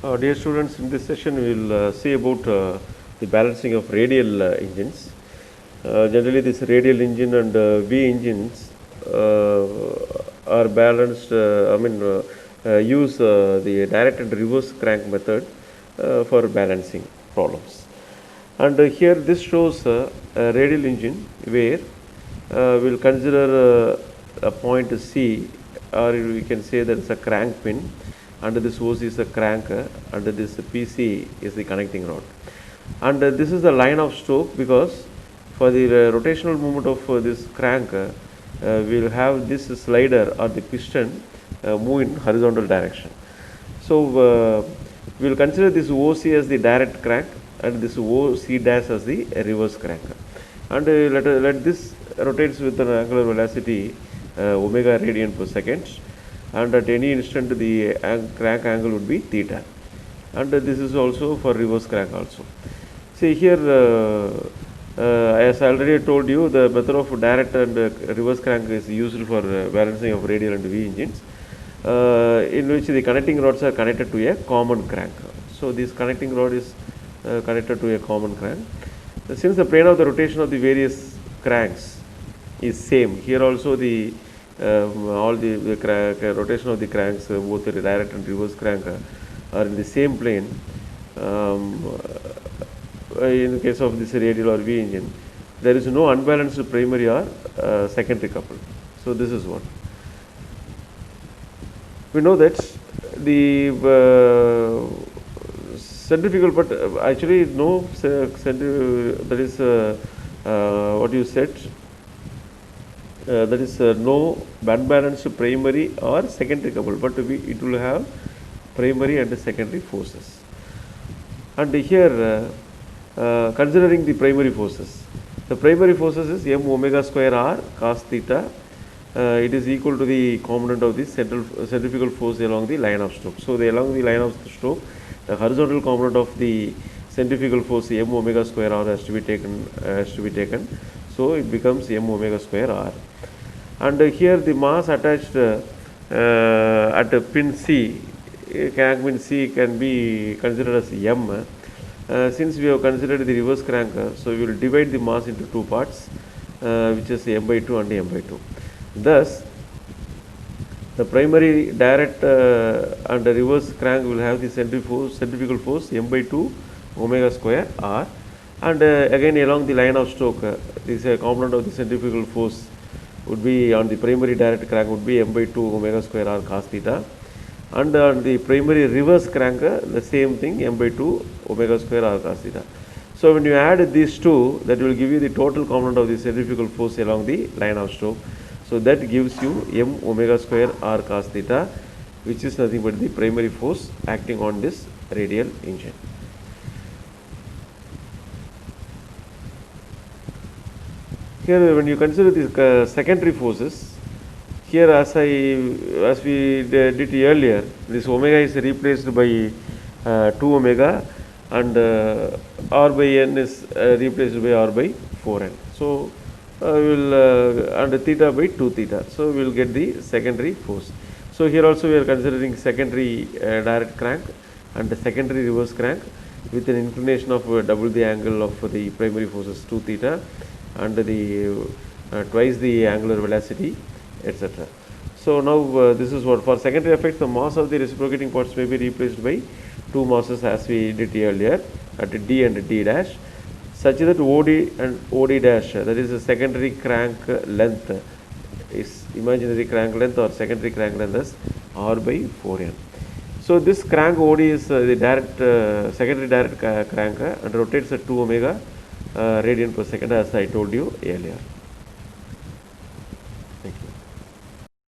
Dear students, in this session we will see about the balancing of radial engines. Generally, this radial engine and V engines are balanced. Use the direct and reverse crank method for balancing problems. And here, this shows a radial engine where we will consider a point C, or we can say that it's a crank pin. Under this hose is a crank, under this PC is the connecting rod, and this is the line of stroke, because for the rotational movement of this crank we will have this slider or the piston move in horizontal direction. So we will consider this OC as the direct crank and this OC dash as the reverse crank, and let this rotates with an angular velocity omega radian per second, and at any instant the crank angle would be theta, and this is also for reverse crank also. See here, as I already told you, the method of direct and reverse crank is used for balancing of radial and V engines, in which the connecting rods are connected to a common crank. So this connecting rod is connected to a common crank. Since the plane of the rotation of the various cranks is same, here also the all the rotation of the cranks, both the direct and reverse crank, are in the same plane. In the case of this radial or V engine, there is no unbalanced primary or secondary couple. So this is what we know, that the centrifugal, but actually no that is what you said. That is no unbalanced primary or secondary couple, but it will have primary and secondary forces. And here, considering the primary forces, the primary forces is m omega square r cos theta. It is equal to the component of the centrifugal force along the line of stroke. So along the line of stroke, the horizontal component of the centrifugal force m omega square r has to be taken. So it becomes m omega square r. And here the mass attached at pin C, crank pin C, can be considered as m. Since we have considered the reverse crank, so we will divide the mass into two parts, which is m by 2 and m by 2. Thus, the primary direct and the reverse crank will have the centrifugal force m by 2 omega square r, and again along the line of stroke, this component of the centrifugal force would be on the primary direct crank would be m by 2 omega square r cos theta, and on the primary reverse crank the same thing, m by 2 omega square r cos theta. So when you add these two, that will give you the total component of the centrifugal force along the line of stroke. So that gives you m omega square r cos theta, which is nothing but the primary force acting on this radial engine. Here, when you consider the secondary forces, here as we did earlier, this omega is replaced by 2 omega, and r by n is replaced by r by 4n. So we will and theta by 2 theta. So we will get the secondary force. So here also we are considering secondary direct crank and the secondary reverse crank with an inclination of double the angle of the primary forces 2 theta, and the twice the angular velocity, etc. So now this is what for secondary effects, the mass of the reciprocating parts may be replaced by two masses as we did earlier at D and D dash, such that OD and OD dash, that is the secondary crank length, is imaginary crank length or secondary crank length as r by 4n. So this crank OD is the direct secondary direct crank and rotates at 2 omega radian per second, as I told you earlier.